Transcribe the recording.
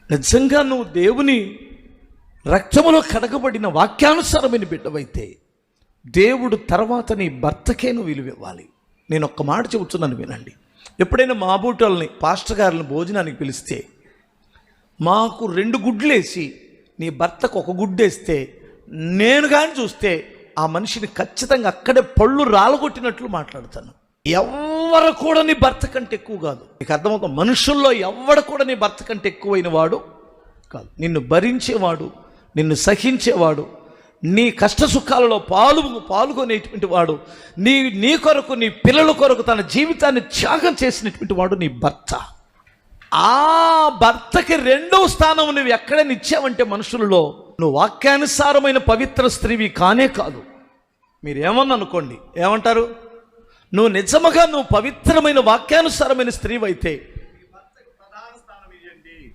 నిజంగా నువ్వు దేవుని రక్తములో కడగబడిన వాక్యానుసారమైన బిడ్డవైతే దేవుడు తర్వాత నీ భర్తకే నువ్వు విలువ ఇవ్వాలి. నేను ఒక్క మాట చెబుతున్నాను, వినండి. ఎప్పుడైనా మా బూటల్ని పాస్టర్ గారిని భోజనానికి పిలిస్తే మాకు 2 గుడ్లేసి నీ భర్తకు 1 గుడ్డేస్తే నేను కానీ చూస్తే ఆ మనిషిని ఖచ్చితంగా అక్కడే పళ్ళు రాలగొట్టినట్లు మాట్లాడతాను. ఎవ్వరు కూడా నీ భర్త కంటే ఎక్కువ కాదు. నీకు అర్థమవుతుంది? మనుషుల్లో ఎవ్వడు కూడా నీ భర్త కంటే ఎక్కువైన వాడు కాదు. నిన్ను భరించేవాడు, నిన్ను సహించేవాడు, నీ కష్ట సుఖాలలో పాల్గొనేటువంటి వాడు, నీ కొరకు, నీ పిల్లల కొరకు తన జీవితాన్ని త్యాగం చేసినటువంటి వాడు నీ భర్త. ఆ భర్తకి 2వ స్థానం నువ్వు ఎక్కడైనా ఇచ్చావంటే మనుషులలో నువ్వు వాక్యానుసారమైన పవిత్ర స్త్రీవి కానే కాదు. మీరు ఏమన్నా అనుకోండి, ఏమంటారు? నువ్వు నిజముగా నువ్వు పవిత్రమైన వాక్యానుసారమైన స్త్రీవి అయితే